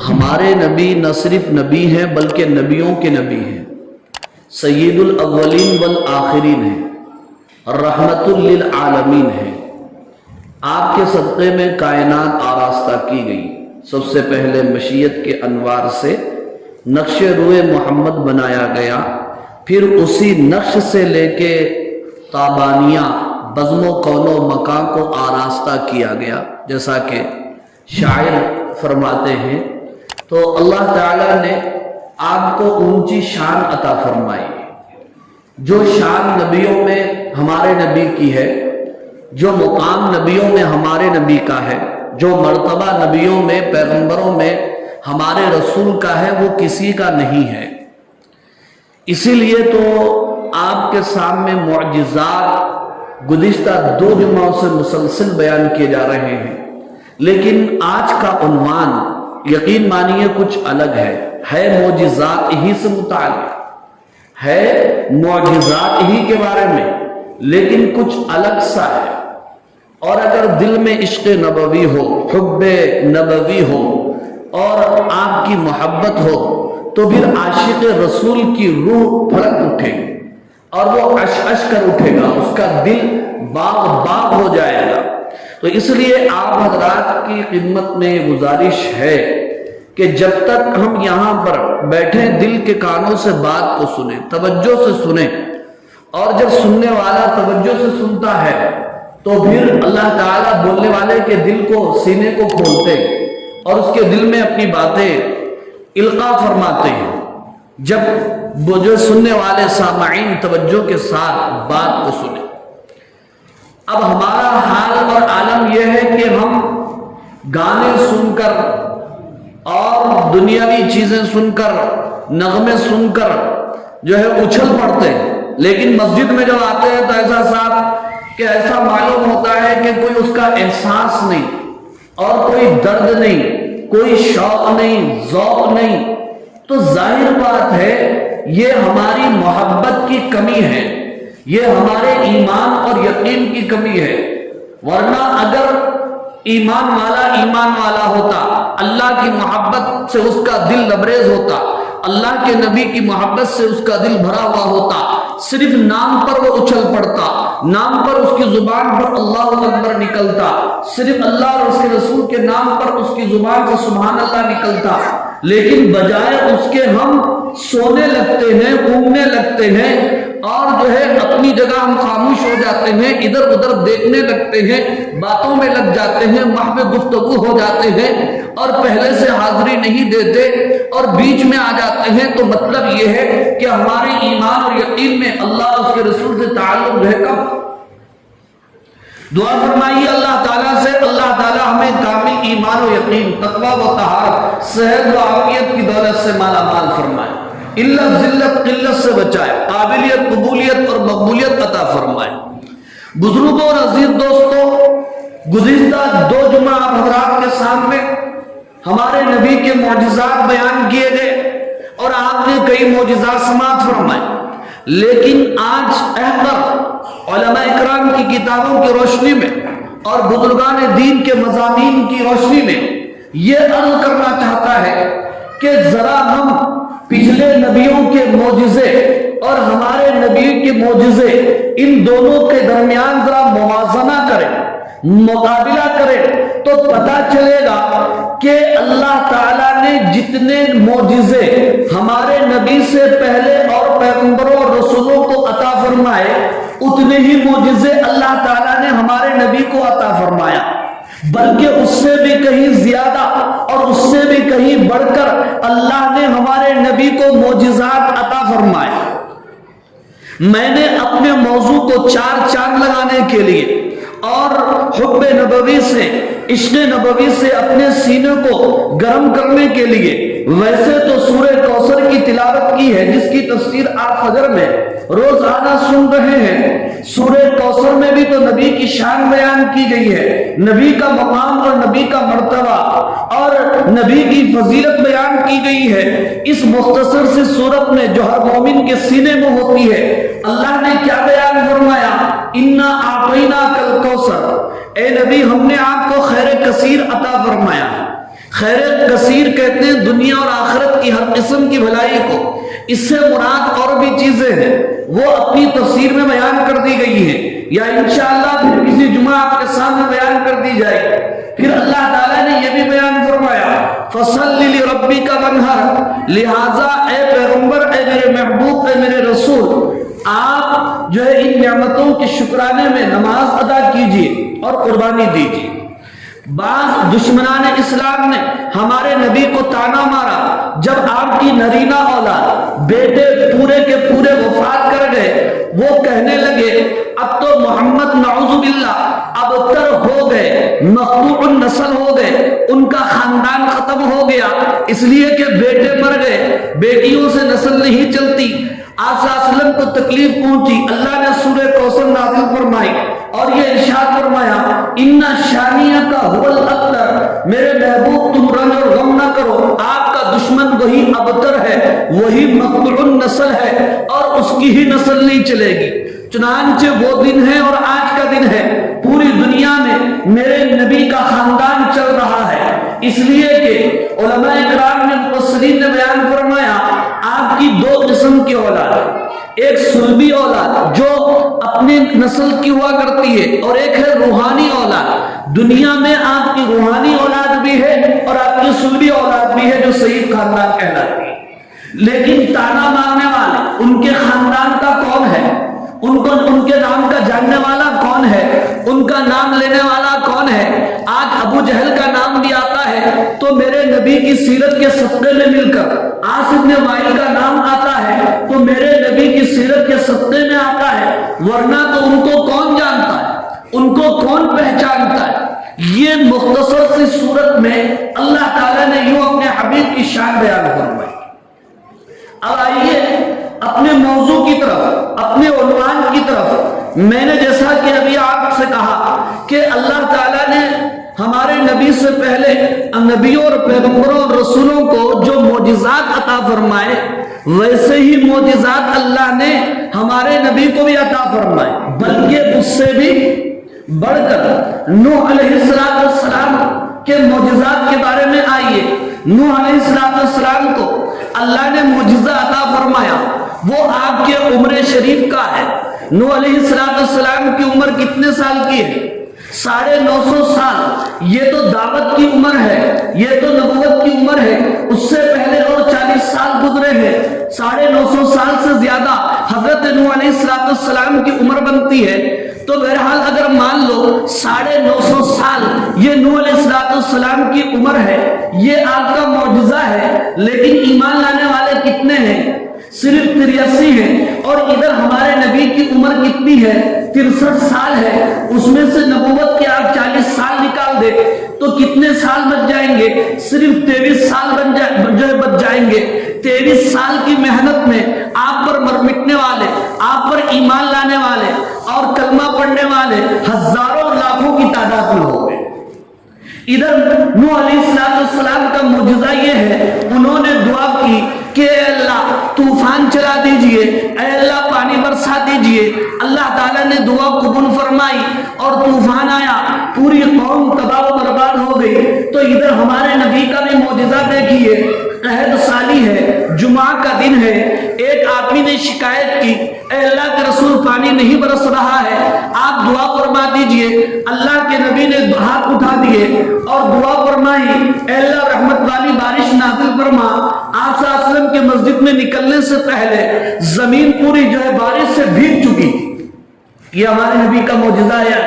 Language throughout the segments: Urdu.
ہمارے نبی نہ صرف نبی ہیں بلکہ نبیوں کے نبی ہیں، سید الاولین والآخرین ہیں، رحمت للعالمین ہیں۔ آپ کے صدقے میں کائنات آراستہ کی گئی۔ سب سے پہلے مشیت کے انوار سے نقش روئے محمد بنایا گیا، پھر اسی نقش سے لے کے تابانیاں بزم و قول و مکان کو آراستہ کیا گیا، جیسا کہ شاعر فرماتے ہیں۔ تو اللہ تعالیٰ نے آپ کو اونچی شان عطا فرمائی، جو شان نبیوں میں ہمارے نبی کی ہے، جو مقام نبیوں میں ہمارے نبی کا ہے، جو مرتبہ نبیوں میں پیغمبروں میں ہمارے رسول کا ہے، وہ کسی کا نہیں ہے۔ اسی لیے تو آپ کے سامنے معجزات گزشتہ 2 جمعوں سے مسلسل بیان کیے جا رہے ہیں، لیکن آج کا عنوان یقین مانیے کچھ الگ ہے معجزات ہی سے متعلق، ہے معجزات ہی کے بارے میں، لیکن کچھ الگ سا ہے۔ اور اگر دل میں عشق نبوی ہو، حب نبوی ہو اور آپ کی محبت ہو تو پھر عاشق رسول کی روح پھڑک اٹھے گی اور وہ عش کر اٹھے گا، اس کا دل باغ باغ ہو جائے گا۔ تو اس لیے آپ حضرات کی خدمت میں گزارش ہے کہ جب تک ہم یہاں پر بیٹھے دل کے کانوں سے بات کو سنیں، توجہ سے سنیں، اور جب سننے والا توجہ سے سنتا ہے تو پھر اللہ تعالیٰ بولنے والے کے دل کو، سینے کو کھولتے اور اس کے دل میں اپنی باتیں القاء فرماتے ہیں، جب وہ جو سننے والے سامعین توجہ کے ساتھ بات کو سنیں۔ اب ہمارا حال اور عالم یہ ہے کہ ہم گانے سن کر اور دنیاوی چیزیں سن کر، نغمے سن کر جو ہے اچھل پڑتے ہیں، لیکن مسجد میں جب آتے ہیں تو ایسا صاحب کہ ایسا معلوم ہوتا ہے کہ کوئی اس کا احساس نہیں اور کوئی درد نہیں، کوئی شوق نہیں، ذوق نہیں۔ تو ظاہر بات ہے یہ ہماری محبت کی کمی ہے، یہ ہمارے ایمان اور یقین کی کمی ہے، ورنہ اگر ایمان والا ہوتا، اللہ کی محبت سے اس کا دل لبریز ہوتا، اللہ کے نبی کی محبت سے اس کا دل بھرا ہوا ہوتا، صرف نام پر وہ اچھل پڑتا، نام پر اس کی زبان پر اللہ اکبر نکلتا، صرف اللہ اور اس کے رسول کے نام پر اس کی زبان سے سبحان اللہ نکلتا، لیکن بجائے اس کے ہم سونے لگتے ہیں، اونگنے لگتے ہیں، اور جو ہے اپنی جگہ ہم خاموش ہو جاتے ہیں، ادھر ادھر دیکھنے لگتے ہیں، باتوں میں لگ جاتے ہیں، محو گفتگو ہو جاتے ہیں، اور پہلے سے حاضری نہیں دیتے اور بیچ میں آ جاتے ہیں۔ تو مطلب یہ ہے کہ ہمارے ایمان اور یقین میں اللہ اور اس کے رسول سے تعلق ہے کم۔ دعا فرمائیے اللہ تعالیٰ سے، اللہ تعالیٰ ہمیں کامل ایمان و یقین، تقوی و طہارت، صحت و عافیت کی دولت سے مالا مال فرمائے، علت ذلت قلت سے بچائے، قابلیت قبولیت اور مقبولیت عطا فرمائے۔ بزرگوں اور عزیز دوستوں، گزشتہ 2 جمعہ آپ حضرات کے سامنے ہمارے نبی کے معجزات بیان کیے گئے اور آپ نے کئی معجزات سماعت فرمائے، لیکن آج احمد علماء اکرام کی کتابوں کی روشنی میں اور بزرگان دین کے مضامین کی روشنی میں یہ عرض کرنا چاہتا ہے کہ ذرا ہم پچھلے نبیوں کے معجزے اور ہمارے نبی کے معجزے، ان دونوں کے درمیان ذرا موازنہ کریں، مقابلہ کریں، تو پتہ چلے گا کہ اللہ تعالیٰ نے جتنے معجزے ہمارے نبی سے پہلے اور پیغمبروں اور رسولوں کو عطا فرمائے، اتنے ہی معجزے اللہ تعالیٰ نے ہمارے نبی کو عطا فرمایا، بلکہ اس سے بھی کہیں زیادہ اور اس سے بھی کہیں بڑھ کر اللہ نے ہمارے نبی کو معجزات عطا فرمائے۔ میں نے اپنے موضوع کو 4 چاند لگانے کے لیے اور حب نبوی سے، عشق نبوی سے اپنے سینے کو گرم کرنے کے لیے ویسے تو سورہ کوثر کی تلاوت کی ہے، جس کی تفسیر آپ فجر میں روزانہ سن رہے ہیں۔ سورہ کوثر میں بھی تو نبی کی شان بیان کی گئی ہے، نبی کا مقام اور نبی کا مرتبہ اور نبی کی فضیلت بیان کی گئی ہے۔ اس مختصر سی سورت میں جو ہر مومن کے سینے میں ہوتی ہے، اللہ نے کیا بیان فرمایا؟ اِنَّا أَعْطَيْنَاكَ الْكَوْثَرَ، اے نبی ہم نے آپ کو خیر کثیر عطا فرمایا۔ خیر کثیر کہتے ہیں دنیا اور آخرت کی ہر قسم کی بھلائی کو، اس سے مراد اور بھی چیزیں ہیں، وہ اپنی تفسیر میں بیان کر دی گئی ہیں، یا انشاءاللہ پھر کسی جمعہ آپ کے سامنے بیان کر دی جائے۔ پھر اللہ تعالیٰ نے یہ بھی بیان فرمایا فَصَلِّ لِرَبِّكَ وَانْحَرْ، لہٰذا اے پیغمبر، اے میرے محبوب، اے میرے رسول، آپ جو ہے ان نعمتوں کے شکرانے میں نماز ادا کیجئے اور قربانی دیجئے۔ بعض دشمنان اسلام نے ہمارے نبی کو تانا مارا جب آپ کی نرینہ اولاد بیٹے پورے کے پورے وفات کر گئے، وہ کہنے لگے اب تو محمد نعوذ باللہ ابتر ہو گئے، مقطوع النسل ہو گئے، ان کا خاندان ختم ہو گیا، اس لیے کہ بیٹے مر گئے، بیٹیوں سے نسل نہیں چلتی۔ آپ صلی اللہ علیہ وسلم کو تکلیف پہنچی، اللہ نے سورہ کوثر نازل فرمائی اور یہ ارشاد فرمایا ان شانیہ کا هو الابتر، میرے محبوب تم رنج اور غم نہ کرو، آپ کا دشمن وہی ابتر ہے، وہی مقطوع النسل ہے اور اس کی ہی نسل نہیں چلے گی۔ چنانچہ وہ دن ہے اور آج کا دن ہے، پوری دنیا میں میرے نبی کا خاندان چل رہا ہے، اس لیے کہ علماء اکرام نے مفسرین نے بیان فرمایا آپ کی دو قسم کی اولاد ہے، ایک سلبی اولاد جو اپنی نسل کی ہوا کرتی ہے، اور ایک ہے روحانی اولاد۔ دنیا میں آپ کی روحانی اولاد بھی ہے اور آپ کی سلبی اولاد بھی ہے جو سید خاندان کہلاتی ہے، لیکن تانا مارنے والے ان کے خاندان کا کون ہے، ان کے نام کا جاننے والا کون ہے، ان کا نام لینے والا کون ہے؟ آج ابو جہل کا نام بھی آتا ہے تو میرے نبی کی سیرت کے صدقے میں مل کر، عاص بن وائل کا نام آتا ہے تو میرے نبی کی سیرت کے صدقے میں آتا ہے، ورنہ تو ان کو کون جانتا ہے، ان کو کون پہچانتا ہے؟ یہ مختصر سی صورت میں اللہ تعالیٰ نے یوں اپنے حبیب کی شان بیان فرمائی۔ اب آئیے اپنے موضوع کی طرف، اپنے عنوان کی طرف۔ میں نے جیسا کہ ابھی آپ سے کہا کہ اللہ تعالیٰ نے ہمارے نبی سے پہلے نبیوں اور پیغمبروں اور رسولوں کو جو معجزات عطا فرمائے، ویسے ہی معجزات اللہ نے ہمارے نبی کو بھی عطا فرمائے، بلکہ اس سے بھی بڑھ کر نوح علیہ السلام کے معجزات کے بارے میں آئیے۔ نوح علیہ السلام کو اللہ نے معجزہ عطا فرمایا، وہ آپ کے عمر شریف کا ہے۔ نوح علیہ السلام کی عمر کتنے سال کی ہے؟ 950 سال۔ یہ تو دعوت کی عمر ہے، یہ تو نبوت کی عمر ہے، اس سے پہلے اور 40 سال گزرے ہیں۔ 950 سال سے زیادہ حضرت نوح علیہ السلام کی عمر بنتی ہے، تو بہرحال اگر مان لو 950 سال یہ نوح علیہ السلام کی عمر ہے، یہ آپ کا معجزہ ہے، لیکن ایمان لانے والے کتنے ہیں؟ صرف 83 ہیں، اور ادھر ہمارے نبی کی عمر کتنی ہے؟ 63 سال ہے، اس میں سے نبوت کے آپ 40 سال نکال دے تو کتنے سال بچ جائیں گے؟ صرف 23 سال بچ جائیں گے۔ 23 سال کی محنت میں آپ پر مٹنے والے، آپ پر ایمان لانے والے اور کلمہ پڑھنے والے ہزاروں لاکھوں کی تعداد میں ہو گئے۔ ادھر نوح علیہ السلام کا معجزہ یہ ہے، انہوں نے دعا کی کہ اے اللہ طوفان چلا دیجئے، اے اللہ پانی برسا دیجئے۔ اللہ تعالیٰ نے دعا قبول فرمائی اور طوفان آیا، پوری قوم تباہ و برباد ہو گئی۔ تو ادھر ہمارے نبی کا بھی معجزہ دیکھیے، قحط سالی ہے، جمعہ کا دن ہے، ایک آدمی نے شکایت کی اے اللہ کے رسول پانی نہیں برس رہا ہے، آپ دعا فرما دیجئے۔ اللہ کے نبی نے ہاتھ اٹھا دیے اور دعا فرمائی اے اللہ رحمت والی بارش نازل فرما۔ آپ صلی اللہ علیہ وسلم کے مسجد میں نکلنے سے پہلے زمین پوری جو ہے بارش سے بھیگ چکی تھی۔ یہ ہمارے نبی کا معجزہ ہے۔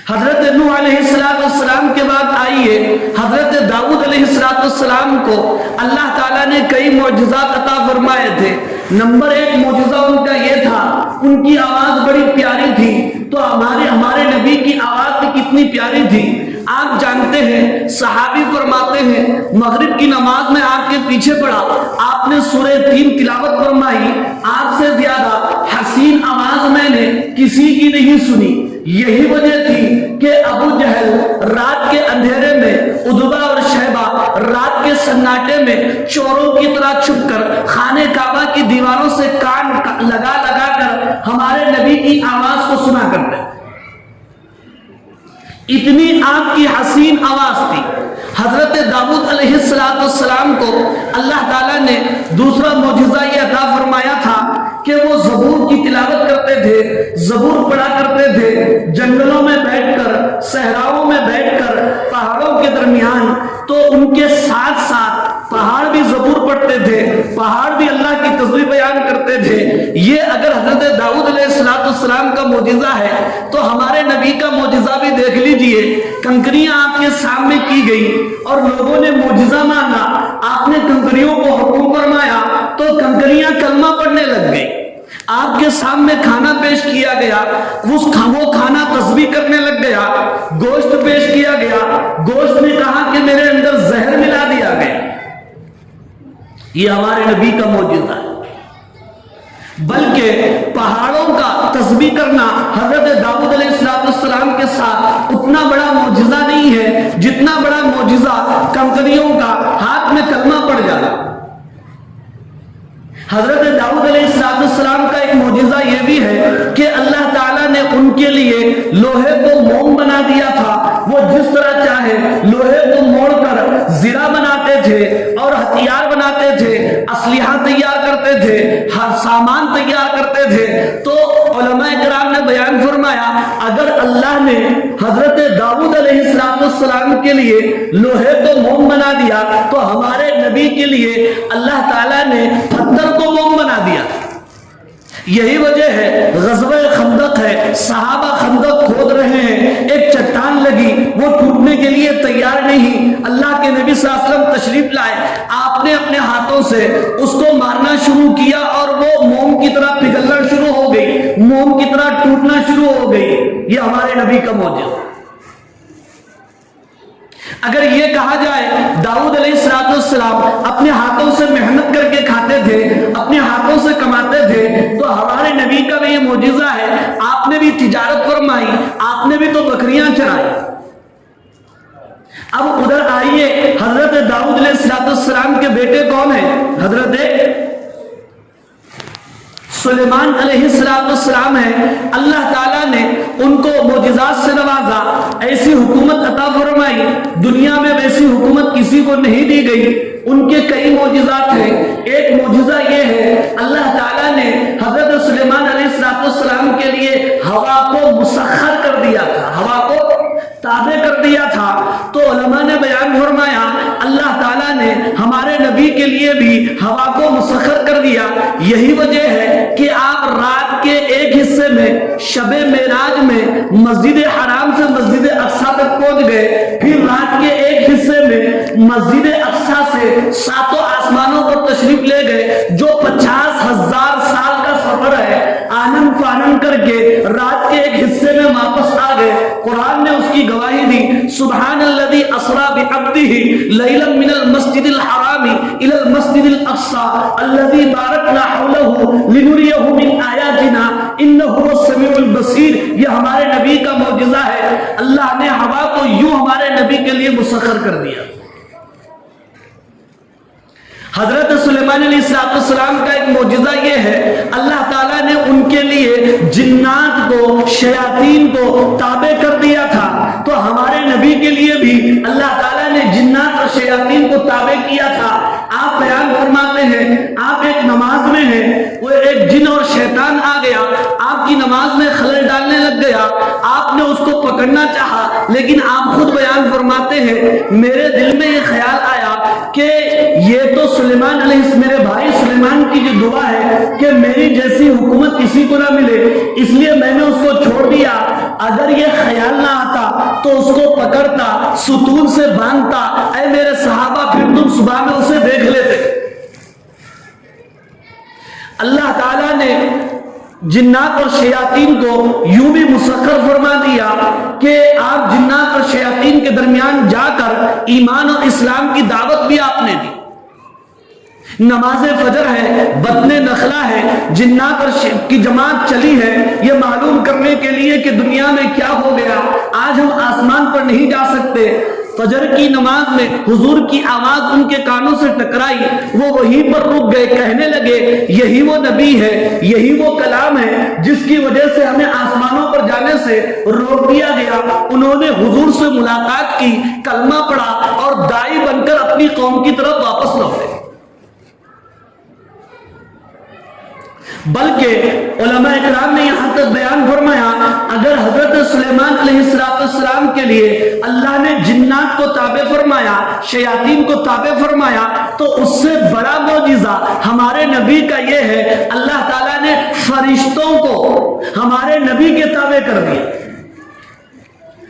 حضرت نوح علیہ السلام کے بعد آئیے حضرت داؤد علیہ السلام کو اللہ تعالیٰ نے کئی معجزات عطا فرمائے تھے۔ نمبر 1 معجزہ ان کا یہ تھا، ان کی آواز بڑی پیاری تھی، تو ہمارے نبی کی آواز بھی کتنی پیاری تھی۔ آپ جانتے ہیں، صحابی فرماتے ہیں مغرب کی نماز میں آپ کے پیچھے پڑا، آپ نے سورہ 3 تلاوت فرمائی، آپ سے زیادہ حسین آواز میں نے کسی کی نہیں سنی۔ یہی وجہ تھی کہ ابو جہل رات کے اندھیرے میں، عتبہ اور شیبہ رات کے سناٹے میں چوروں کی طرح چھپ کر خانہ کعبہ کی دیواروں سے کان لگا کر ہمارے نبی کی آواز کو سنا کرتے۔ اتنی آپ کی حسین آواز تھی۔ حضرت داؤد علیہ السلام کو اللہ تعالیٰ نے دوسرا معجزہ یہ عطا فرمایا تھا کہ وہ زبور کی تلاوت کرتے تھے، زبور پڑھا کرتے تھے، جنگلوں میں بیٹھ کر، صحراؤں میں بیٹھ کر، پہاڑوں کے درمیان، تو ان کے ساتھ ساتھ پہاڑ بھی زبور پڑھتے تھے، پہاڑ بھی اللہ کی تسبیح بیان کرتے تھے۔ یہ اگر حضرت داؤد علیہ السلام کا معجزہ ہے تو ہمارے نبی کا معجزہ بھی دیکھ لیجئے۔ کنکریاں آپ کے سامنے کی گئی اور لوگوں نے معجزہ مانگا، آپ نے کنکریوں کو حکم فرمایا تو کنکریاں کلمہ پڑھنے لگ گئی۔ آپ کے سامنے کھانا پیش کیا گیا، وہ کھانا تسبیح کرنے لگ گیا۔ گوشت پیش کیا گیا، گوشت نے کہا کہ میرے اندر زہر ملا دیا گیا۔ یہ ہمارے نبی کا معجزہ ہے۔ بلکہ پہاڑوں کا تسبیح کرنا حضرت داؤد علیہ السلام کے ساتھ اتنا بڑا معجزہ نہیں ہے جتنا بڑا معجزہ کنکریوں کا ہاتھ میں کلمہ پڑ جانا۔ حضرت داؤد علیہ السلام کا ایک معجزہ یہ بھی ہے کہ اللہ تعالیٰ نے ان کے لیے لوہے کو موم بنا دیا تھا۔ وہ جس طرح چاہے لوہے کو موڑ کر زرہ بناتے تھے اور ہتھیار بناتے تھے، اسلحہ تیار کرتے تھے، ہر سامان تیار کرتے تھے۔ تو علماء کرام نے بیان فرمایا اگر اللہ نے حضرت داؤد علیہ السلام کے لیے لوہے کو موم بنا دیا تو ہمارے نبی کے لیے اللہ تعالیٰ نے پتھر کو موم بنا دیا۔ یہی وجہ ہے غزوہ خندق ہے، صحابہ خندق کھود رہے ہیں، ایک چٹان لگی، وہ ٹوٹنے کے لیے تیار نہیں، اللہ کے نبی صلی اللہ علیہ وسلم تشریف لائے، آپ نے اپنے ہاتھوں سے اس کو مارنا شروع کیا اور وہ موم کی طرح پگھلنا شروع ہو گئی، موم کی طرح ٹوٹنا شروع ہو گئی۔ یہ ہمارے نبی کا معجزہ۔ اگر یہ کہا جائے داؤد علیہ السلام اپنے ہاتھوں سے محنت کر کے کھاتے تھے، اپنے ہاتھوں سے کماتے تھے، تو ہمارے نبی کا بھی یہ معجزہ ہے۔ آپ نے بھی تجارت فرمائی، آپ نے بھی تو بکریاں چرائی۔ اب ادھر آئیے، حضرت داؤد علیہ السلام کے بیٹے کون ہیں؟ حضرت سلیمان علیہ السلام ہے۔ اللہ تعالیٰ نے ان کو معجزات سے نوازا، ایسی حکومت عطا فرمائی، دنیا میں ویسی حکومت کسی کو نہیں دی گئی۔ ان کے کئی معجزات ہیں۔ ایک معجزہ یہ ہے اللہ تعالیٰ نے حضرت سلیمان علیہ السلام کے لیے ہوا کو مسخر کر دیا تھا، ہوا کو تابع کر دیا تھا۔ تو علماء نے بیان فرمایا اللہ تعالیٰ نے ہمارے نبی کے لیے بھی ہوا کو مسخر کر دیا۔ یہی وجہ ہے کہ آپ رات کے ایک حصے میں شب معراج میں مسجد حرام سے مسجد اقصیٰ تک پہنچ گئے، پھر رات کے ایک حصے میں مسجد اقصیٰ سے ساتوں آسمانوں پر تشریف لے گئے، جو 50,000 سال کا سفر ہے، آنن فانن کر کے رات کے ایک حصے میں واپس آ گئے۔ قرآن نے اس کی گواہی دی، سبحان الذی اسریٰ بعبدہ لیلا من المسجد الحرام الی المسجد الاقصی الذی بارکنا حولہ لنریہ من آیاتنا انہ هو السمیع البصیر۔ یہ ہمارے نبی کا معجزہ ہے۔ اللہ نے ہوا کو یوں ہمارے نبی کے لیے مسخر کر دیا۔ حضرت سلیمان علیہ السلام کا ایک معجزہ یہ ہے اللہ تعالیٰ نے ان کے لیے جنات کو، شیاطین کو تابع کر دیا تھا۔ تو ہمارے نبی کے لیے بھی اللہ تعالیٰ نے جنات اور شیاطین کو تابع کیا تھا۔ آپ بیان فرماتے ہیں آپ ایک نماز میں ہیں، وہ ایک جن اور شیطان آ گیا، آپ کی نماز میں خلل ڈالنے لگ گیا، آپ نے اس کو پکڑنا چاہا، لیکن آپ خود بیان فرماتے ہیں میرے دل میں یہ خیال آیا کہ یہ تو سلیمان علیہ میرے بھائی سلیمان کی جو دعا ہے کہ میری جیسی حکومت کسی کو نہ ملے، اس لیے میں نے اس کو چھوڑ دیا۔ اگر یہ خیال نہ آتا تو اس کو پکڑتا، ستون سے باندھتا، اے میرے صحابہ پھر تم صبح میں اسے دیکھ لیتے۔ اللہ تعالیٰ نے جنات اور شیاطین کو یوں بھی مسخر فرما دیا کہ آپ جنات اور شیاطین کے درمیان جا کر ایمان اور اسلام کی دعوت بھی آپ نے دی۔ نماز فجر ہے، بطن نخلا ہے، جنات کی جماعت چلی ہے یہ معلوم کرنے کے لیے کہ دنیا میں کیا ہو گیا۔ آج ہم آسمان پر نہیں جا سکتے، فجر کی نماز میں حضور کی آواز ان کے کانوں سے ٹکرائی، وہ وہیں پر رک گئے، کہنے لگے یہی وہ نبی ہے، یہی وہ کلام ہے جس کی وجہ سے ہمیں آسمانوں پر جانے سے روک دیا گیا۔ انہوں نے حضور سے ملاقات کی، کلمہ پڑھا اور داعی بن کر اپنی قوم کی طرف واپس لوٹے۔ بلکہ علماء اکرام نے یہاں تک بیان فرمایا، اگر حضرت سلیمان علیہ السلام کے لیے اللہ نے جنات کو تابع فرمایا، شیاطین کو تابع فرمایا، تو اس سے بڑا معجزہ ہمارے نبی کا یہ ہے اللہ تعالیٰ نے فرشتوں کو ہمارے نبی کے تابع کر دیا۔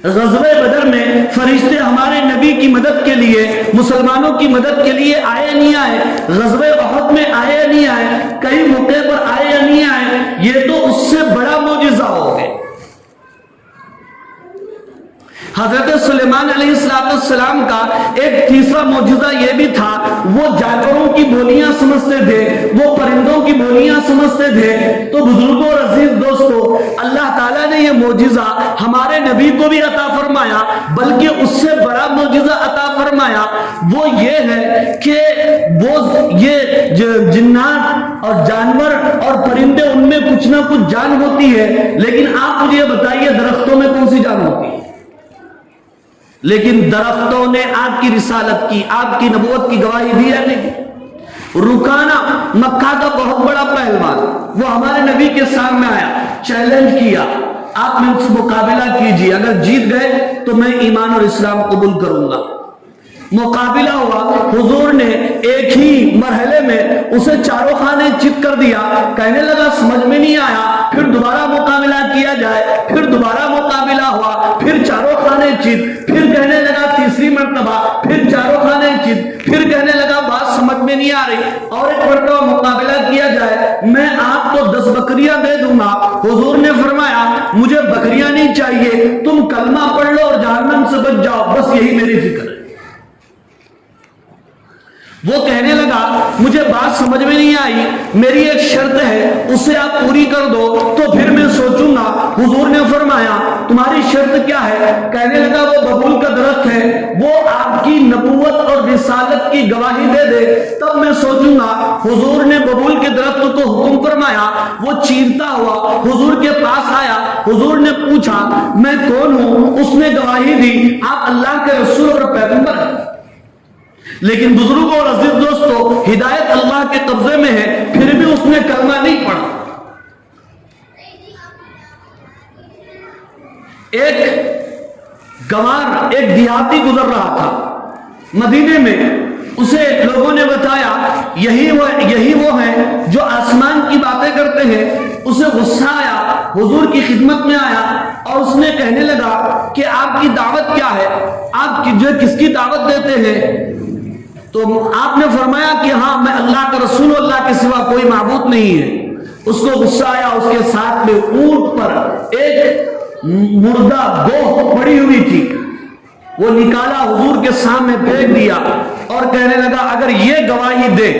غزوہ بدر میں فرشتے ہمارے نبی کی مدد کے لیے، مسلمانوں کی مدد کے لیے آئے نہیں آئے؟ غزوہ احد میں آئے نہیں آئے؟ کئی موقع پر آئے یا نہیں آئے؟ یہ تو اس سے بڑا معجزہ ہو گئے۔ حضرت سلیمان علیہ السلام کا ایک تیسرا معجزہ یہ بھی تھا، وہ جانوروں کی بولیاں سمجھتے تھے، وہ پرندوں کی بولیاں سمجھتے تھے۔ تو بزرگوں اور عزیز دوستو، اللہ تعالیٰ نے یہ معجزہ ہمارے نبی کو بھی عطا فرمایا، بلکہ اس سے بڑا معجزہ عطا فرمایا۔ وہ یہ ہے کہ وہ یہ جنات اور جانور اور پرندے، ان میں کچھ نہ کچھ جان ہوتی ہے، لیکن آپ مجھے بتائیے درختوں میں کون سی جان ہوتی ہے؟ لیکن درختوں نے آپ کی رسالت کی، آپ کی نبوت کی گواہی دی ہے نہیں؟ رکانہ مکہ کا بہت بڑا پہلوان، وہ ہمارے نبی کے سامنے آیا، چیلنج کیا، آپ مجھ سے مقابلہ کیجئے، اگر جیت گئے تو میں ایمان اور اسلام قبول کروں گا۔ مقابلہ ہوا، حضور نے ایک ہی مرحلے میں اسے چاروں خانے چت کر دیا۔ کہنے لگا سمجھ میں نہیں آیا، پھر دوبارہ مقابلہ کیا جائے، پھر دوبارہ مقابلہ ہوا، پھر چاروں خانے چت، پھر کہنے لگا تیسری مرتبہ، پھر چاروں خانے چت، پھر کہنے لگا بات سمجھ میں نہیں آ رہی، اور ایک مرتبہ مقابلہ کیا جائے، میں آپ کو 10 بکریاں دے دوں گا۔ حضور نے فرمایا مجھے بکریاں نہیں چاہیے، تم کلمہ پڑھ لو اور جہنم سے بچ جاؤ، بس یہی میری فکر ہے۔ وہ کہنے لگا مجھے بات سمجھ میں نہیں آئی، میری ایک شرط ہے، اسے آپ پوری کر دو تو پھر میں سوچوں گا۔ حضور نے فرمایا تمہاری شرط کیا ہے؟ کہنے لگا وہ ببول کا درخت ہے، وہ آپ کی نبوت اور رسالت کی گواہی دے دے تب میں سوچوں گا۔ حضور نے ببول کے درخت کو حکم فرمایا، وہ چیرتا ہوا حضور کے پاس آیا۔ حضور نے پوچھا میں کون ہوں؟ اس نے گواہی دی آپ اللہ کے رسول اور پیغمبر ہیں۔ لیکن بزرگوں اور عزیز دوستو، ہدایت اللہ کے قبضے میں ہے، پھر بھی اس نے کلمہ نہیں پڑھا۔ ایک گوار، ایک دیہاتی گزر رہا تھا مدینے میں، اسے لوگوں نے بتایا یہی وہ ہیں جو آسمان کی باتیں کرتے ہیں۔ اسے غصہ آیا، حضور کی خدمت میں آیا اور اس نے کہنے لگا کہ آپ کی دعوت کیا ہے؟ آپ کس کی دعوت دیتے ہیں؟ تو آپ نے فرمایا کہ ہاں میں اللہ کا رسول، اللہ کے سوا کوئی معبود نہیں ہے۔ اس کو غصہ آیا، اس کے ساتھ میں اونٹ پر ایک مردہ گوہ پڑی ہوئی تھی، وہ نکالا حضور کے سامنے پھینک دیا اور کہنے لگا اگر یہ گواہی دے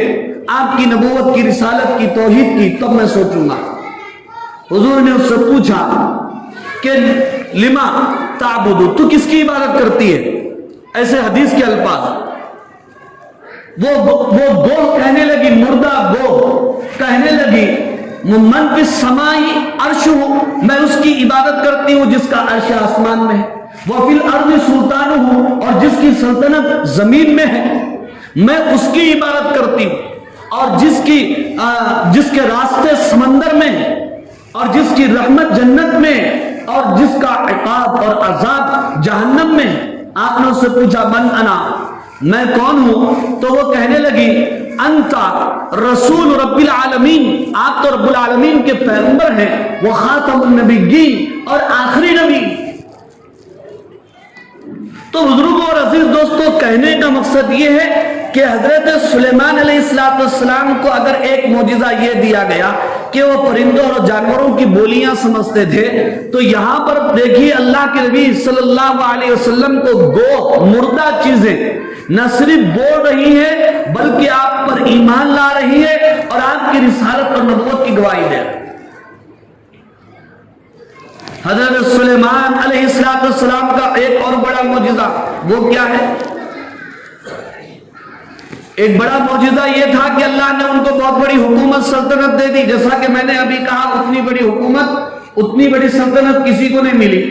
آپ کی نبوت کی، رسالت کی، توحید کی، تب میں سوچوں گا۔ حضور نے اس سے پوچھا کہ لما تعبدو، تو کس کی عبادت کرتی ہے؟ ایسے حدیث کے الفاظ۔ وہ گوہ کہنے لگی، مردہ گوہ کہنے لگی من فی السماء عرشہ، میں اس کی عبادت کرتی ہوں جس کا عرش آسمان میں ہے، وفی الارض سلطانہ، اور جس کی سلطنت زمین میں ہے، میں اس کی عبادت کرتی ہوں، اور جس کے راستے سمندر میں ہیں، اور جس کی رحمت جنت میں، اور جس کا عقاب اور عذاب جہنم میں۔ آپ نے اس سے پوچھا من انا، میں کون ہوں؟ تو وہ کہنے لگی انتا رسول رب العالمین، آپ تو رب العالمین کے پیغمبر ہیں، وہ خاتم النبیین، اور آخری نبی۔ تو بزرگوں اور عزیز دوستوں، کہنے کا مقصد یہ ہے کہ حضرت سلیمان علیہ السلام کو اگر ایک معجزہ یہ دیا گیا کہ وہ پرندوں اور جانوروں کی بولیاں سمجھتے تھے، تو یہاں پر دیکھیے اللہ کے نبی صلی اللہ علیہ وسلم کو گو، مردہ چیزیں نہ صرف بول رہی ہے بلکہ آپ پر ایمان لا رہی ہے اور آپ کی رسالت اور نبوت کی گواہی دے رہی ہے۔ حضرت سلیمان علیہ السلام کا ایک اور بڑا معجزہ وہ کیا ہے؟ ایک بڑا معجزہ یہ تھا کہ اللہ نے ان کو بہت بڑی حکومت سلطنت دے دی. جیسا کہ میں نے ابھی کہا اتنی بڑی حکومت اتنی بڑی سلطنت کسی کو نہیں ملی.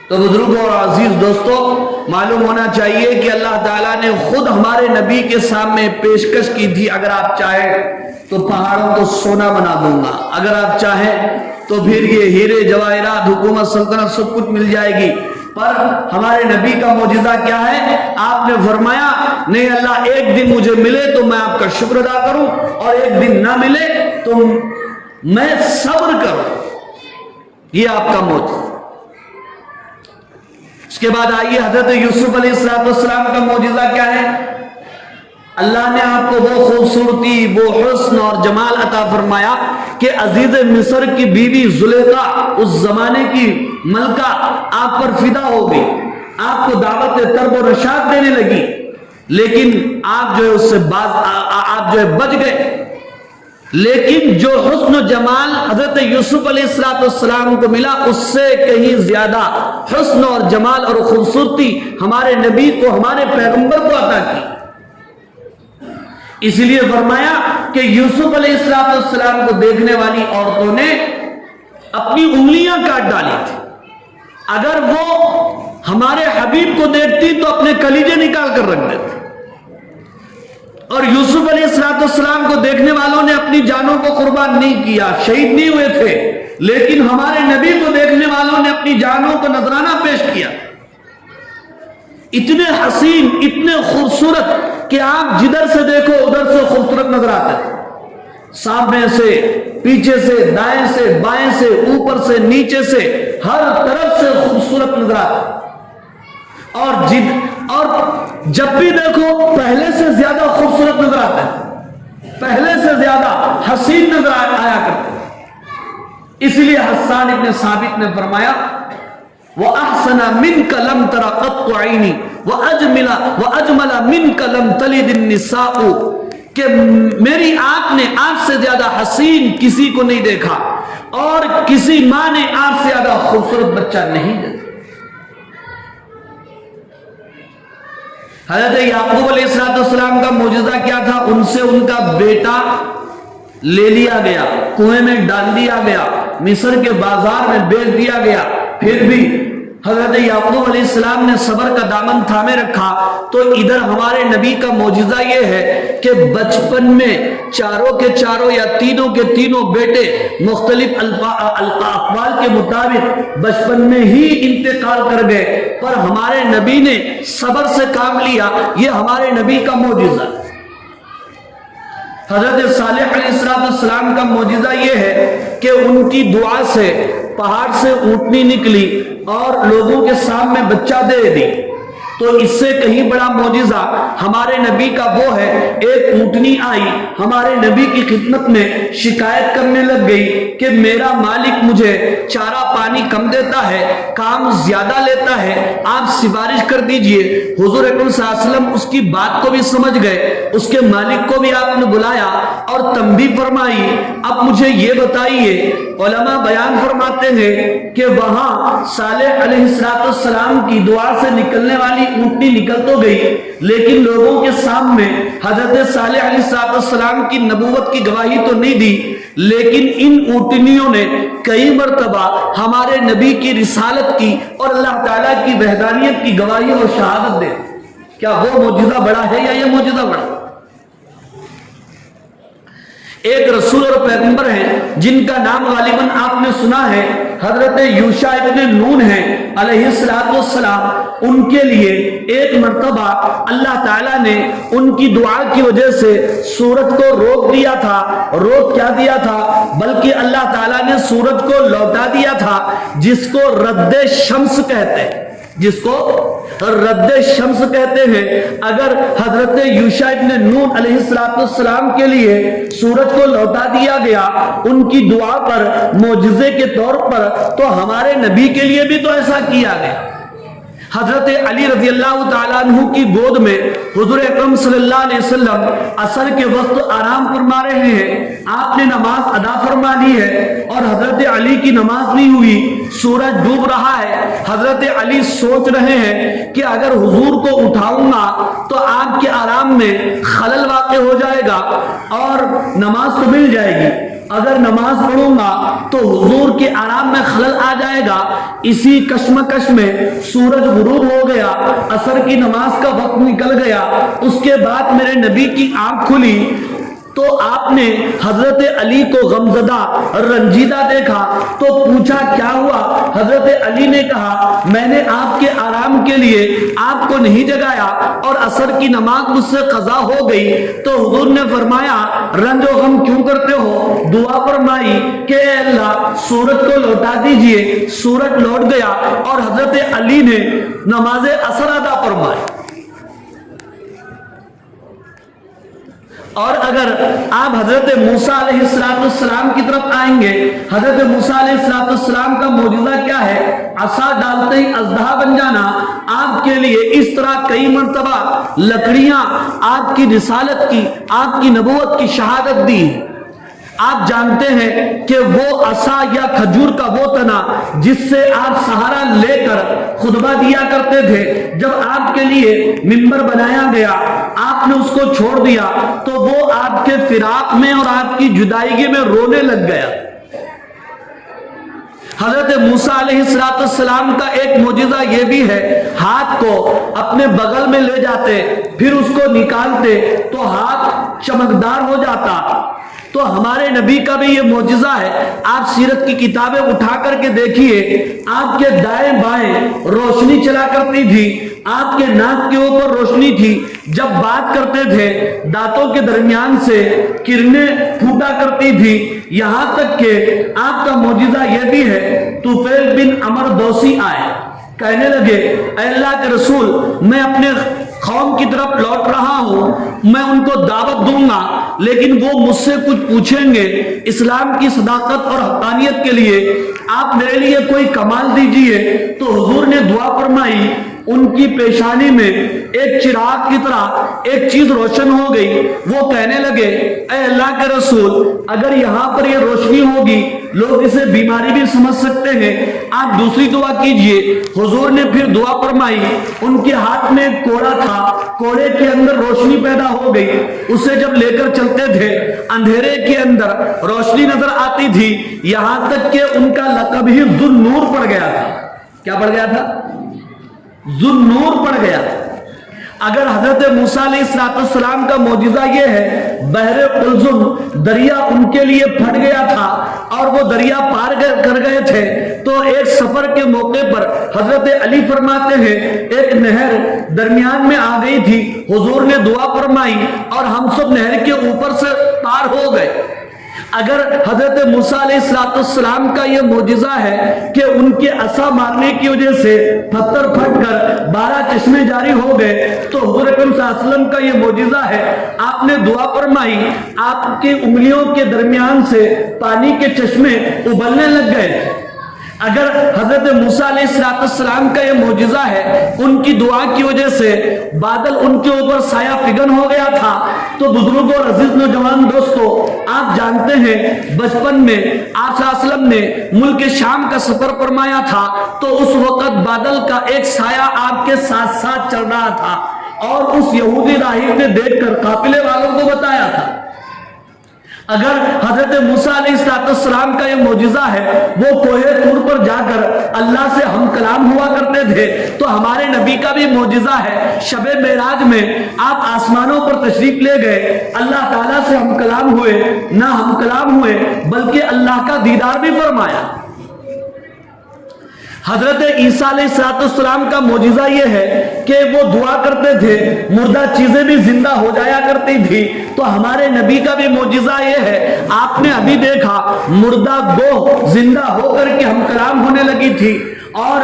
تو بزرگوں اور عزیز دوستوں معلوم ہونا چاہیے کہ اللہ تعالیٰ نے خود ہمارے نبی کے سامنے پیشکش کی تھی اگر آپ چاہیں تو پہاڑوں کو سونا بنا دوں گا, اگر آپ چاہیں تو پھر یہ ہیرے جواہرات حکومت سلطنت سب کچھ مل جائے گی. پر ہمارے نبی کا معجزہ کیا ہے؟ آپ نے فرمایا نہیں اللہ ایک دن مجھے ملے تو میں آپ کا شکر ادا کروں اور ایک دن نہ ملے تو میں صبر کروں. یہ آپ کا معجزہ. اس کے بعد آئیے حضرت یوسف علیہ السلام کا معجزہ کیا ہے؟ اللہ نے آپ کو وہ خوبصورتی وہ حسن اور جمال عطا فرمایا کہ عزیز مصر کی بیوی زلیخا اس زمانے کی ملکہ آپ پر فدا ہو گئی, آپ کو دعوت ترب و رشاد دینے لگی, لیکن آپ جو ہے اس سے آپ جو ہے بچ گئے. لیکن جو حسن و جمال حضرت یوسف علیہ السلام کو ملا اس سے کہیں زیادہ حسن اور جمال اور خوبصورتی ہمارے نبی کو ہمارے پیغمبر کو عطا کی. اس لیے فرمایا کہ یوسف علیہ السلام کو دیکھنے والی عورتوں نے اپنی انگلیاں کاٹ ڈالی تھی. اگر وہ ہمارے حبیب کو دیکھتی تو اپنے کلیجے نکال کر رکھ دیتی. اور یوسف علیہ السلام کو دیکھنے والوں نے اپنی جانوں کو قربان نہیں کیا, شہید نہیں ہوئے تھے, لیکن ہمارے نبی کو دیکھنے والوں نے اپنی جانوں کو نذرانہ پیش کیا. اتنے حسین اتنے خوبصورت کہ آپ جدھر سے دیکھو ادھر سے خوبصورت نظر آتے ہیں. سامنے سے پیچھے سے دائیں سے بائیں سے اوپر سے نیچے سے ہر طرف سے خوبصورت نظر آتے ہیں. اور جب بھی دیکھو پہلے سے زیادہ خوبصورت نظر آتے ہیں, پہلے سے زیادہ حسین نظر آیا کرتے ہیں. اس لیے حسان ابن ثابت نے فرمایا وَأَحْسَنَ مِنْكَ لَمْ تَرَ قَطُّ عَيْنِي وَأَجْمَلَ مِنْكَ لَمْ تَلِدِ النِّسَاءُ کہ میری آنکھ نے آپ سے زیادہ حسین کسی کو نہیں دیکھا اور کسی ماں نے آپ سے زیادہ خوبصورت بچہ نہیں دیکھا. حضرت یعقوب علیہ السلام کا معجزہ کیا تھا؟ ان سے ان کا بیٹا لے لیا گیا, کنویں میں ڈال دیا گیا, مصر کے بازار میں بیچ دیا گیا. پھر بھی حضرت یعقوب علیہ السلام نے صبر کا دامن تھامے رکھا. تو ادھر ہمارے نبی کا معجزہ یہ ہے کہ بچپن میں چاروں کے چاروں یا تینوں کے تینوں بیٹے مختلف اقوال کے مطابق بچپن میں ہی انتقال کر گئے, پر ہمارے نبی نے صبر سے کام لیا. یہ ہمارے نبی کا معجزہ. حضرت صالح علیہ السلام کا معجزہ یہ ہے کہ ان کی دعا سے پہاڑ سے اونٹنی نکلی اور لوگوں کے سامنے بچہ دے دی. تو اس سے کہیں بڑا معجزہ ہمارے نبی کا وہ ہے, ایک اونٹنی آئی ہمارے نبی کی خدمت میں شکایت کرنے لگ گئی کہ میرا مالک مجھے چارہ پانی کم دیتا ہے, کام زیادہ لیتا ہے, آپ سفارش کر دیجئے. حضور اکرم صلی اللہ علیہ وسلم اس کی بات کو بھی سمجھ گئے, اس کے مالک کو بھی آپ نے بلایا اور تنبیہ فرمائی. اب مجھے یہ بتائیے, علماء بیان فرماتے ہیں کہ وہاں صالح علیہ السلام کی دعا سے نکلنے والی اونٹنی نکل تو گئی, لیکن لوگوں کے سامنے حضرت صالح علیہ السلام کی نبوت کی گواہی تو نہیں دی, لیکن ان اونٹنیوں نے کئی مرتبہ ہمارے نبی کی رسالت کی اور اللہ تعالیٰ کی وحدانیت کی گواہی اور شہادت دے. کیا وہ معجزہ بڑا ہے یا یہ معجزہ بڑا؟ ایک رسول اور پیغمبر ہیں جن کا نام غالباً آپ نے سنا ہے, حضرت یوشع ابن نون ہیں علیہ السلام. ان کے لیے ایک مرتبہ اللہ تعالیٰ نے ان کی دعا کی وجہ سے سورج کو روک دیا تھا. روک کیا دیا تھا, بلکہ اللہ تعالیٰ نے سورج کو لوٹا دیا تھا, جس کو رد شمس کہتے ہیں, جس کو رد شمس کہتے ہیں. اگر حضرت یوشع ابن نون علیہ السلام کے لیے سورج کو لوٹا دیا گیا ان کی دعا پر معجزے کے طور پر, تو ہمارے نبی کے لیے بھی تو ایسا کیا گیا. حضرت علی رضی اللہ تعالیٰ عنہ کی گود میں حضور اکرم صلی اللہ علیہ وسلم عصر کے وقت آرام فرما رہے ہیں. آپ نے نماز ادا فرما لی ہے اور حضرت علی کی نماز نہیں ہوئی. سورج ڈوب رہا ہے. حضرت علی سوچ رہے ہیں کہ اگر حضور کو اٹھاؤں گا تو آپ کے آرام میں خلل واقع ہو جائے گا اور نماز تو مل جائے گی. اگر نماز پڑھوں گا تو حضور کے آرام میں خلل آ جائے گا. اسی کشمکش میں سورج غروب ہو گیا. عصر کی نماز کا وقت نکل گیا. اس کے بعد میرے نبی کی آنکھ کھلی تو آپ نے حضرت علی کو غمزدہ رنجیدہ دیکھا تو پوچھا کیا ہوا. حضرت علی نے کہا میں نے آپ کے آرام کے لیے آپ کو نہیں جگایا اور عصر کی نماز مجھ سے قضا ہو گئی. تو حضور نے فرمایا رنج و غم کیوں کرتے ہو. دعا فرمائی کہ اے اللہ سورج کو لوٹا دیجئے. سورج لوٹ گیا اور حضرت علی نے نماز عصر ادا فرمائی. اور اگر آپ حضرت موسیٰ علیہ السلام کی طرف آئیں گے, حضرت موسیٰ علیہ السلام کا معجزہ کیا ہے. عصا ڈالتے ہی اژدہا بن جانا. آپ کے لیے اس طرح کئی مرتبہ لکڑیاں آپ کی رسالت کی, آپ کی نبوت کی شہادت دی. آپ جانتے ہیں کہ وہ عصا یا کھجور کا وہ تنا جس سے آپ سہارا لے کر خطبہ دیا کرتے تھے, جب آپ کے لیے منبر بنایا گیا آپ نے اس کو چھوڑ دیا تو وہ آپ کے فراق میں اور آپ کی جدائیگی میں رونے لگ گیا. حضرت موسیٰ علیہ السلام کا ایک معجزہ یہ بھی ہے, ہاتھ کو اپنے بغل میں لے جاتے پھر اس کو نکالتے تو ہاتھ چمکدار ہو جاتا. تو ہمارے نبی کا بھی یہ معجزہ ہے. آپ سیرت کی کتابیں اٹھا کر کے دیکھیے, آپ کے دائیں بائیں روشنی چلا کرتی تھی, آپ کے ناک کے اوپر روشنی تھی, جب بات کرتے تھے دانتوں کے درمیان سے کرنیں پھوٹا کرتی تھی. یہاں تک کہ آپ کا معجزہ یہ بھی ہے, طفیل بن عمر دوسی آئے, کہنے لگے اے اللہ کے رسول میں اپنے قوم کی طرف لوٹ رہا ہوں, میں ان کو دعوت دوں گا لیکن وہ مجھ سے کچھ پوچھیں گے. اسلام کی صداقت اور حقانیت کے لیے آپ میرے لیے کوئی کمال دیجئے. تو حضور نے دعا فرمائی, ان کی پیشانی میں ایک چراغ کی طرح ایک چیز روشن ہو گئی. وہ کہنے لگے اے اللہ کے رسول اگر یہاں پر یہ روشنی ہوگی لوگ اسے بیماری بھی سمجھ سکتے ہیں, آپ دوسری دعا کیجئے. حضور نے پھر دعا فرمائی, ان کے ہاتھ میں ایک کوڑا تھا, کوڑے کے اندر روشنی پیدا ہو گئی. اسے جب لے کر چلتے تھے اندھیرے کے اندر روشنی نظر آتی تھی, یہاں تک کہ ان کا لقب ہی ذوالنور پڑ گیا تھا. کیا پڑ گیا تھا؟ ذوالنور پڑ گیا. اگر حضرت موسیٰ علیہ السلام کا معجزہ یہ ہے, بحر قلزم دریا ان کے لیے پھٹ گیا تھا اور وہ دریا پار کر گئے تھے, تو ایک سفر کے موقع پر حضرت علی فرماتے ہیں ایک نہر درمیان میں آ گئی تھی. حضور نے دعا فرمائی اور ہم سب نہر کے اوپر سے پار ہو گئے. اگر حضرت موسیٰ علیہ السلام کا یہ معجزہ ہے کہ ان کے عصا مارنے کی وجہ سے پتھر پھٹ کر 12 چشمے جاری ہو گئے, تو حضور اکرم صلی اللہ علیہ وسلم کا یہ معجزہ ہے آپ نے دعا فرمائی, آپ کی انگلیوں کے درمیان سے پانی کے چشمے ابلنے لگ گئے. اگر حضرت موسیٰ علیہ السلام کا یہ معجزہ ہے, ان کی دعا کی وجہ سے بادل ان کے اوپر سایہ فگن ہو گیا تھا. تو بزرگوں اور عزیز نوجوان دوستو, آپ جانتے ہیں بچپن میں آپ صلی اللہ علیہ وسلم نے ملک شام کا سفر فرمایا تھا, تو اس وقت بادل کا ایک سایہ آپ کے ساتھ ساتھ چل رہا تھا اور اس یہودی راہب نے دیکھ کر قافلے والوں کو بتایا تھا. اگر حضرت موسیٰ علیہ السلام کا یہ معجزہ ہے, وہ کوہ طور پر جا کر اللہ سے ہم کلام ہوا کرتے تھے, تو ہمارے نبی کا بھی معجزہ ہے. شب معراج میں آپ آسمانوں پر تشریف لے گئے, اللہ تعالیٰ سے ہم کلام ہوئے, نہ ہم کلام ہوئے بلکہ اللہ کا دیدار بھی فرمایا. حضرت عیسیٰ علیہ السلام کا معجزہ یہ ہے کہ وہ دعا کرتے تھے, مردہ چیزیں بھی زندہ ہو جایا کرتی تھی. تو ہمارے نبی کا بھی معجزہ یہ ہے, آپ نے ابھی دیکھا مردہ گوہ زندہ ہو کر کے ہم کلام ہونے لگی تھی, اور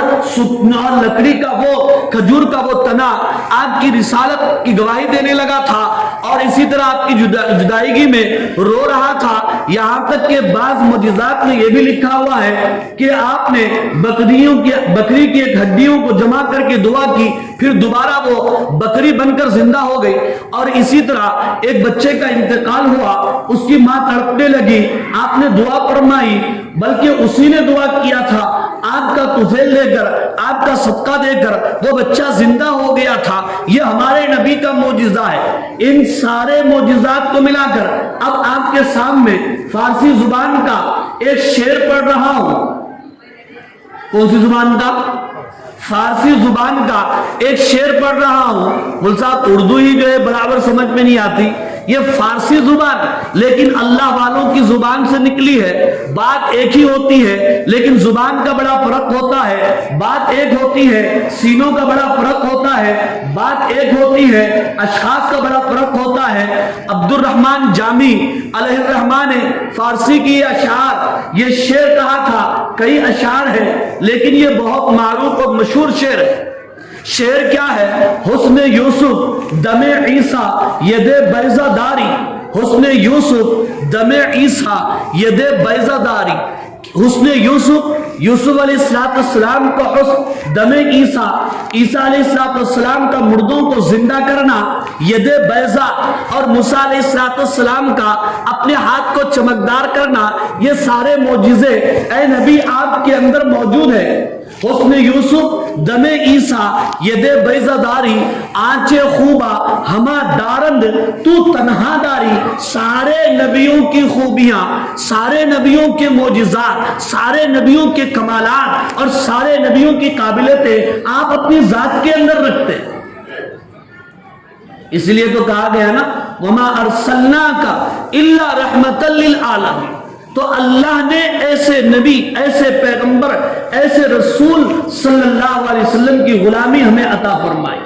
لکڑی کا وہ کھجور کا وہ تنا آپ کی رسالت کی گواہی دینے لگا تھا, اور اور اسی طرح آپ کی جدائیگی میں رو رہا تھا. یہاں تک کہ بعض معجزات میں یہ بھی لکھا ہوا ہے کہ آپ نے بکری کی ایک ہڈیوں کو جمع کر کے دعا کی, پھر دوبارہ وہ بکری بن کر زندہ ہو گئی. اور اسی طرح ایک بچے کا انتقال ہوا, اس کی ماں تڑپنے لگی, آپ نے دعا فرمائی, بلکہ اسی نے دعا کیا تھا, آپ کا طفیل دے کر, آپ کا صدقہ دے کر وہ بچہ زندہ ہو گیا تھا. یہ ہمارے نبی کا معجزہ ہے. ان سارے معجزات کو ملا کر اب آپ کے سامنے فارسی زبان کا ایک شعر پڑھ رہا ہوں. کون سی زبان کا؟ فارسی زبان کا ایک شعر پڑھ رہا ہوں. مول صاحب اردو ہی جو ہے برابر سمجھ میں نہیں آتی, یہ فارسی زبان لیکن اللہ والوں کی زبان سے نکلی ہے. بات ایک ہی ہوتی ہے لیکن زبان کا بڑا فرق ہوتا ہے. بات ایک ہوتی ہے, سینوں کا بڑا فرق ہوتا ہے. بات ایک ہوتی ہے, اشخاص کا بڑا فرق ہوتا ہے. عبد الرحمن جامی علیہ الرحمن نے فارسی کی اشعار, یہ شعر کہا تھا, کئی اشعار ہیں لیکن یہ بہت معروف اور مشہور شعر ہے. شعر کیا ہے؟ حسن یوسف دم عیسیٰ ید بیضہ داری. حسن یوسف دم عیسیٰ ید بیضہ داری. حسن یوسف علیہ السلام کا حسن, دم عیسیٰ علیہ السلام کا مردوں کو زندہ کرنا, ید بیضہ اور موسیٰ علیہ السلام کا اپنے ہاتھ کو چمکدار کرنا, یہ سارے معجزے اے نبی آپ کے اندر موجود ہیں. حسن یوسف دم عیسیٰ ید بیضہ داری, آنچے خوبا ہما دارند تو تنہا داری. سارے نبیوں کی خوبیاں, سارے نبیوں کے معجزات, سارے نبیوں کے کمالات اور سارے نبیوں کی قابلیتیں آپ اپنی ذات کے اندر رکھتے ہیں. اس لیے تو کہا گیا نا وما ارسلناک الا رحمۃ للعالمین. تو اللہ نے ایسے نبی, ایسے پیغمبر, ایسے رسول صلی اللہ علیہ وسلم کی غلامی ہمیں عطا فرمائی.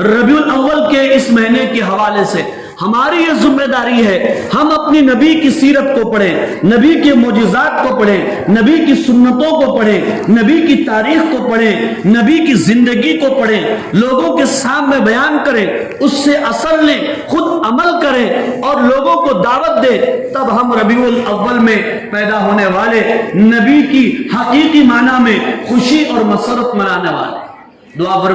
ربیع الاول کے اس مہینے کے حوالے سے ہماری یہ ذمہ داری ہے, ہم اپنی نبی کی سیرت کو پڑھیں, نبی کے معجزات کو پڑھیں, نبی کی سنتوں کو پڑھیں, نبی کی تاریخ کو پڑھیں, نبی کی زندگی کو پڑھیں, لوگوں کے سامنے بیان کریں, اس سے اثر لیں, خود عمل کریں اور لوگوں کو دعوت دیں. تب ہم ربیع الاول میں پیدا ہونے والے نبی کی حقیقی معنی میں خوشی اور مسرت منانے والے. دعا فرمائیں.